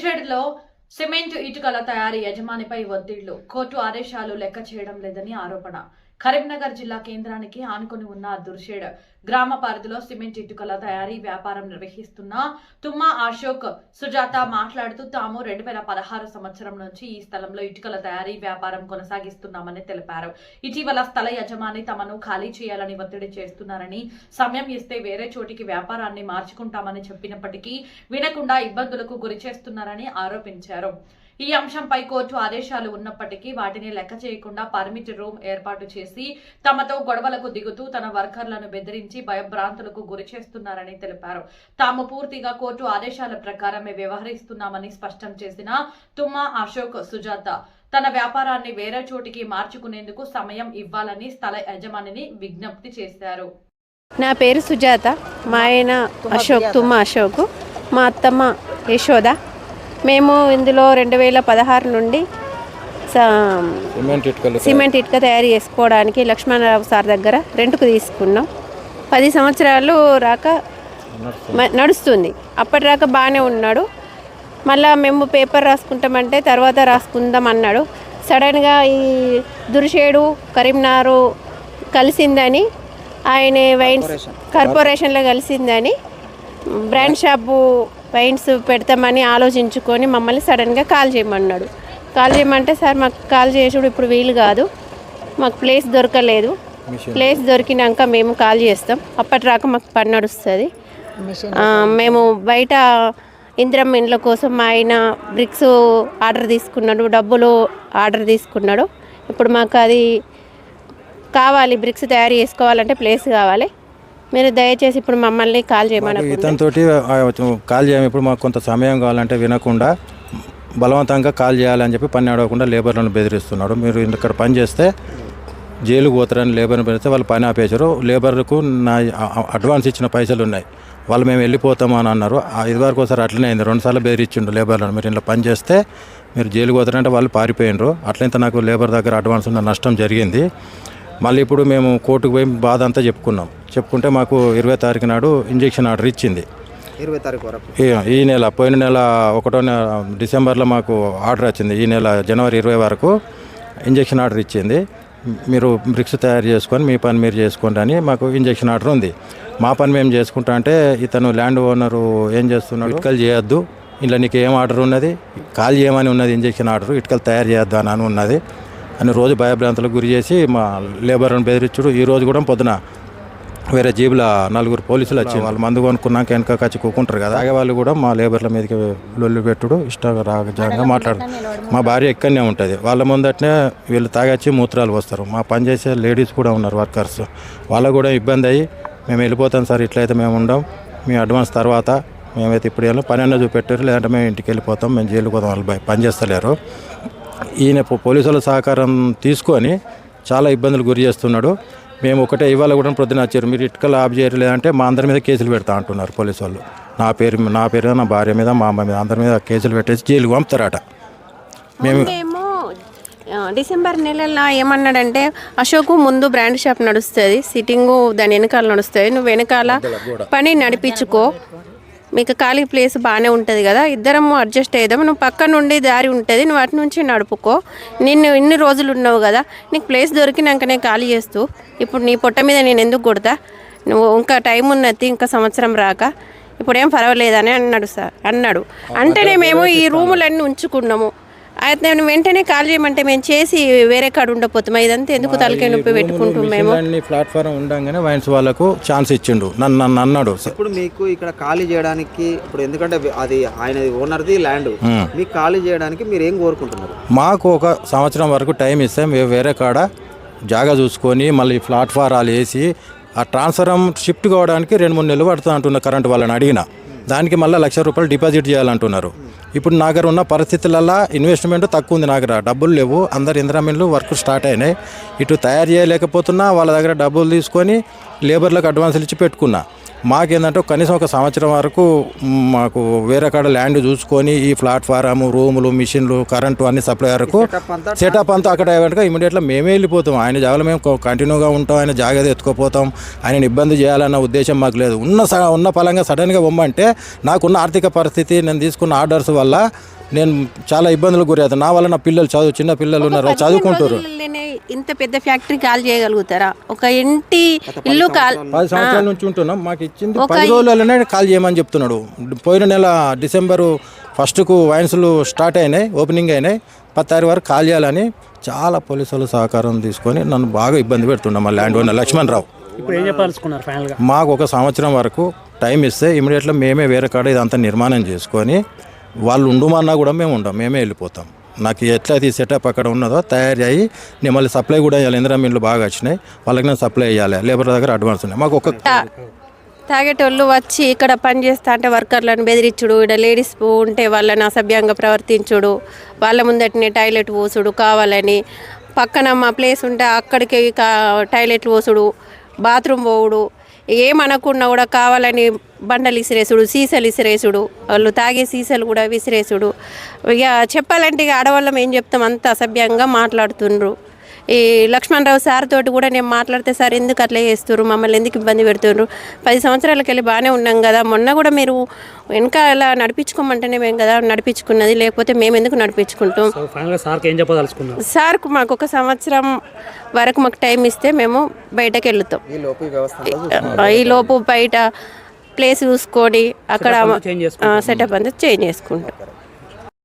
దుర్షేడ్లో cement ఇటుకల తయారీ యజమానిపై ఒత్తిళ్లు, కోర్టు ఆదేశాలు లెక్క చేయడం లేదని ఆరోపణ. కరీంనగర్ జిల్లా కేంద్రానికి ఆనుకుని ఉన్న దుర్షేడ్ గ్రామ పరిధిలో సిమెంట్ ఇటుకల తయారీ వ్యాపారం నిర్వహిస్తున్న తుమ్మా అశోక్, సుజాత మాట్లాడుతూ తాము 2016 సంవత్సరం నుంచి ఈ స్థలంలో ఇటుకల తయారీ వ్యాపారం కొనసాగిస్తున్నామని తెలిపారు. ఇటీవల స్థల యజమాని తమను ఖాళీ చేయాలని ఒత్తిడి చేస్తున్నారని, సమయం ఇస్తే వేరే చోటికి వ్యాపారాన్ని మార్చుకుంటామని చెప్పినప్పటికీ వినకుండా ఇబ్బందులకు గురి చేస్తున్నారని ఆరోపించారు. ఈ అంశంపై కోర్టు ఆదేశాలు ఉన్నప్పటికీ వాటిని లెక్క చేయకుండా పర్మిట్ రూమ్ ఏర్పాటు చేసి తమతో గొడవలకు దిగుతూ తన వర్కర్లను బెదిరించి భయభ్రాంతులకు గురి చేస్తున్నారని తెలిపారు. తాము పూర్తిగా కోర్టు ఆదేశాల ప్రకారమే వ్యవహరిస్తున్నామని స్పష్టం చేసిన తుమ్మా అశోక్, సుజాత తన వ్యాపారాన్ని వేరే చోటికి మార్చుకునేందుకు సమయం ఇవ్వాలని స్థల యజమానిని విజ్ఞప్తి చేశారు. నా పేరు సుజాత, మా ఆయన అశోక్, తుమ్మా అశోక్, మా అత్తమ్మ యశోద. మేము ఇందులో 2016 నుండి సిమెంట్ ఇటుక తయారు చేసుకోవడానికి లక్ష్మణరావు సార్ దగ్గర రెంట్కు తీసుకున్నాం. 10 సంవత్సరాలు రాక నడుస్తుంది. అప్పటిదాకా బాగానే ఉన్నాడు. మళ్ళీ మేము పేపర్ రాసుకుంటామంటే తర్వాత రాసుకుందాం అన్నాడు. సడన్గా ఈ దుర్షేడు కరీంనగర్ కలిసిందని, ఆయన వైన్స్ కార్పొరేషన్లో కలిసిందని బ్రాండ్ షాపు వైన్స్ పెడతామని ఆలోచించుకొని మమ్మల్ని సడన్గా కాల్ చేయమన్నాడు. కాల్ చేయమంటే సార్ మాకు కాల్ చేసుడు ఇప్పుడు వీలు కాదు, మాకు ప్లేస్ దొరకలేదు, ప్లేస్ దొరికినాక మేము కాల్ చేస్తాం, అప్పటిరాక మాకు పని నడుస్తుంది. మేము బయట ఇంద్రం ఇండ్ల కోసం ఆయన బ్రిక్స్ ఆర్డర్ తీసుకున్నాడు, డబ్బులు ఆర్డర్ తీసుకున్నాడు. ఇప్పుడు మాకు అది కావాలి, బ్రిక్స్ తయారు చేసుకోవాలంటే ప్లేస్ కావాలి. మీరు దయచేసి ఇప్పుడు మమ్మల్ని కాల్ చేయమని ఇతనితోటి కాల్ చేయము. ఇప్పుడు మాకు కొంత సమయం కావాలంటే వినకుండా బలవంతంగా కాల్ చేయాలని చెప్పి పని అడగకుండా లేబర్లను బెదిరిస్తున్నాడు. మీరు ఇక్కడ పని చేస్తే జైలుకు పోతారని లేబర్ని పెడితే వాళ్ళు పని ఆపేశారు. లేబర్కు నా అడ్వాన్స్ ఇచ్చిన పైసలు ఉన్నాయి, వాళ్ళు మేము వెళ్ళిపోతాము అని అన్నారు. ఇదివరకు ఒకసారి అట్లనే అయింది, 2 సార్లు బెదిరించిండు లేబర్లను. మీరు ఇలా పని చేస్తే మీరు జైలుకు పోతారంటే వాళ్ళు పారిపోయినరు. అట్లయితే నాకు లేబర్ దగ్గర అడ్వాన్స్ ఉన్న నష్టం జరిగింది. మళ్ళీ ఇప్పుడు మేము కోర్టుకు పోయి బాధ అంతా చెప్పుకుంటే మాకు 20 తారీఖు నాడు ఇంజెక్షన్ ఆర్డర్ ఇచ్చింది. 20 తారీఖు వరకు ఈ నెల, పోయిన నెల 1 డిసెంబర్లో మాకు ఆర్డర్ వచ్చింది. ఈ నెల జనవరి 20 వరకు ఇంజెక్షన్ ఆర్డర్ ఇచ్చింది. మీరు బ్రిక్స్ తయారు చేసుకొని మీ పని మీరు చేసుకోండి అని మాకు ఇంజెక్షన్ ఆర్డర్ ఉంది. మా పని మేము చేసుకుంటా అంటే ఇతను ల్యాండ్ ఓనరు ఏం చేస్తున్నాడు, ఇటుకలు చేయొద్దు, ఇలా నీకు ఏం ఆర్డర్ ఉన్నది, కాల్ చేయమని ఉన్నది ఇంజెక్షన్ ఆర్డర్, ఇటుకలు తయారు చేయొద్దు అని ఉన్నది అని రోజు భయభ్రాంతులకు గురి చేసి మా లేబర్ను బెదిరించుడు. ఈ రోజు కూడా పొద్దున వేరే జీబుల 4 పోలీసులు వచ్చి వాళ్ళు మందు కొనుక్కున్నాక వెనక కచ్చి కూకుంటారు కదా, ఆగే వాళ్ళు కూడా మా లేబర్ల మీదకి లొల్లు పెట్టుడు, ఇష్టంగా మాట్లాడు. మా భార్య ఇక్కడనే ఉంటుంది, వాళ్ళ ముందటనే వీళ్ళు తాగొచ్చి మూత్రాలు వస్తారు. మా పనిచేసే లేడీస్ కూడా ఉన్నారు, వర్కర్స్, వాళ్ళకు కూడా ఇబ్బంది అయ్యి మేము వెళ్ళిపోతాం సార్, ఇట్లయితే మేము ఉండం, మీ అడ్వాన్స్ తర్వాత మేమైతే ఇప్పుడు వెళ్ళాం, పని అన్న చూపెట్టారు, లేదంటే మేము ఇంటికి వెళ్ళిపోతాం, మేము జైలుకి పోతాం, వాళ్ళు పని చేస్తలేరు. ఈయన పోలీసుల సహకారం తీసుకొని చాలా ఇబ్బందులు గురి చేస్తున్నాడు. మేము ఒకటే ఇవాళ కూడా పొద్దున వచ్చారు, మీరు ఇటుకలు ఆఫ్ చేయరు లేదంటే మా అందరి మీద కేసులు పెడతా అంటున్నారు పోలీసు వాళ్ళు. నా పేరు నా భార్య మీద, మా అమ్మ మీద, అందరి మీద కేసులు పెట్టేసి జైలుకి పంపుతారట. మేము డిసెంబర్ నెలలో ఏమన్నాడంటే, అశోక్ ముందు బ్రాండ్ షాప్ నడుస్తుంది, సిట్టింగు దాని వెనకాల నడుస్తుంది, నువ్వు వెనకాల పని నడిపించుకో, మీకు ఖాళీ ప్లేస్ బాగానే ఉంటుంది కదా, ఇద్దరం అడ్జస్ట్ అయ్యాం, నువ్వు పక్క నుండి దారి ఉంటుంది, నువ్వు అటు నుంచి నడుపుకో, నిన్ను ఇన్ని రోజులు ఉన్నావు కదా, నీకు ప్లేస్ దొరికినాకనే ఖాళీ చేస్తూ ఇప్పుడు నీ పొట్ట మీద నేను ఎందుకు కొడతా, నువ్వు ఇంకా టైం ఉన్నది, ఇంకా సంవత్సరం రాక, ఇప్పుడేం పర్వాలేదని అన్నాడు. అంటేనే మేము ఈ రూములన్నీ ఉంచుకున్నాము. అయితే వెంటనే కాల్ చేయమంటే మేము చేసి వేరే కాడ ఉండకపోతాం, ఇదంతా ఎందుకు తలకాయ నొప్పి పెట్టుకుంటాం. మేము ప్లాట్ఫారం ఉండగానే వైన్స్ వాళ్ళకు ఛాన్స్ ఇచ్చిండు, నన్ను అన్నాడు. ఇప్పుడు మీకు ఇక్కడ ఖాళీ చేయడానికి, ఇప్పుడు ఎందుకంటే అది ఆయన ఓనర్ది ల్యాండ్, మీకు ఖాళీ చేయడానికి మీరు ఏం కోరుకుంటున్నారు? మాకు 1 సంవత్సరం వరకు టైం ఇస్తే మేము వేరే కాడ జాగా చూసుకొని మళ్ళీ ప్లాట్ఫారాలు వేసి ఆ ట్రాన్స్ఫారం షిఫ్ట్ కావడానికి 2-3 నెలలు పడుతుంది అంటున్నారు. కరెంట్ వాళ్ళని అడిగిన దానికి మళ్ళీ ₹1,00,000 డిపాజిట్ చేయాలంటున్నారు. ఇప్పుడు నా దగ్గర ఉన్న పరిస్థితులలో ఇన్వెస్ట్మెంట్ తక్కువ ఉంది, నా దగ్గర డబ్బులు లేవు, అందరు ఇంద్రమిన్లు వర్క్ స్టార్ట్ అయినాయి, ఇటు తయారు చేయలేకపోతున్నా, వాళ్ళ దగ్గర డబ్బులు తీసుకొని లేబర్లకు అడ్వాన్సులు ఇచ్చి పెట్టుకున్నా. మాకేందంటే కనీసం 1 సంవత్సరం వరకు మాకు వేరే కాడ ల్యాండ్ చూసుకొని ఈ ప్లాట్ఫారము, రూములు, మిషన్లు, కరెంటు అన్ని సప్లై వరకు సెటప్ అంతా అక్కడ అయ్యాక ఇమీడియట్గా మేమే వెళ్ళిపోతాం. ఆయన జాగాలో మేము కంటిన్యూగా ఉంటాం, ఆయన జాగ్రత్త ఎత్తుకుపోతాం, ఆయన ఇబ్బంది చేయాలన్న ఉద్దేశం మాకు లేదు. ఉన్న పలంగా సడన్గా పొమ్మంటే నాకున్న ఆర్థిక పరిస్థితి, నేను తీసుకున్న ఆర్డర్స్ వల్ల నేను చాలా ఇబ్బందులకు గురవుతాను. నా వల్ల నా పిల్లలు చిన్న పిల్లలు ఉన్నారు, వాళ్ళు చదువుకుంటారు. ఇంత పెద్ద ఫ్యాక్టరీ కాల్ చేయగలుగుతారా? ఒక ఇంటి ఇల్లు కాల్ 10 సంవత్సరాల నుంచి ఉంటున్నాం. మాకు ఇచ్చింది 10 రోజులలోనే కాల్ చేయమని చెప్తున్నాడు. పోయిన నెల డిసెంబరు 1కు వైన్స్లు స్టార్ట్ అయినాయి, ఓపెనింగ్ అయినాయి. 10 తారీఖు వరకు కాల్ చేయాలని చాలా పోలీసులు సహకారం తీసుకొని నన్ను బాగా ఇబ్బంది పెడుతున్నాం. మా ల్యాండ్ ఓనర్ లక్ష్మణరావు. ఇప్పుడు ఏం చెప్పాలనుకున్నారు ఫైనల్గా? మాకు 1 సంవత్సరం వరకు టైం ఇస్తే ఇమీడియట్గా మేమే వేరే కాడ ఇదంతా నిర్మాణం చేసుకొని వాళ్ళు ఉండమన్నా కూడా మేము ఉండం, మేమే వెళ్ళిపోతాం. నాకు ఎట్లయితే ఈ సెటప్ అక్కడ ఉన్నదో తయారు అయ్యి నేను మళ్ళీ సప్లై కూడా చేయాలి. ఇందిరా మిల్లు బాగా వచ్చినాయి, వాళ్ళకి నేను సప్లై చేయాలి. లేబర్ దగ్గర అడ్వాన్స్ ఉన్నాయి. మాకు తాగేటోళ్ళు వచ్చి ఇక్కడ పని చేస్తా అంటే వర్కర్లను బెదిరించుడు, ఇక్కడ లేడీస్ ఉంటే వాళ్ళని అసభ్యంగా ప్రవర్తించుడు, వాళ్ళ ముందటినే టాయిలెట్ పోసుడు కావాలని, పక్కన మా ప్లేస్ ఉంటే అక్కడికి టాయిలెట్లు పోసుడు, బాత్రూమ్ పోవుడు, ఏమనకున్నా కూడా కావాలని బండలు విసిరేసుడు, సీసాలు విసిరేసుడు, వాళ్ళు తాగే సీసాలు కూడా విసిరేసుడు. ఇక చెప్పాలంటే ఇక ఆడవాళ్ళం ఏం చెప్తాం, అంత అసభ్యంగా మాట్లాడుతుండ్రు. ఈ లక్ష్మణరావు సార్ తోటి కూడా నేను మాట్లాడితే, సార్ ఎందుకు అట్లా చేస్తున్నారు, మమ్మల్ని ఎందుకు ఇబ్బంది పెడుతున్నారు, 10 సంవత్సరాలకి వెళ్ళి బాగానే ఉన్నాం కదా, మొన్న కూడా మీరు వెనక ఇలా నడిపించుకోమంటేనే మేము కదా నడిపించుకున్నది, లేకపోతే మేము ఎందుకు నడిపించుకుంటాం. సార్కి ఏం చెప్పదలుచుకున్నారు? సార్కు మాకు 1 సంవత్సరం వరకు మాకు టైం ఇస్తే మేము బయటకు వెళ్తాం. ఈ లోపు బయట ప్లేస్ చూసుకొని అక్కడ సెటప్ అంతా చేంజ్ చేసుకుంటాం.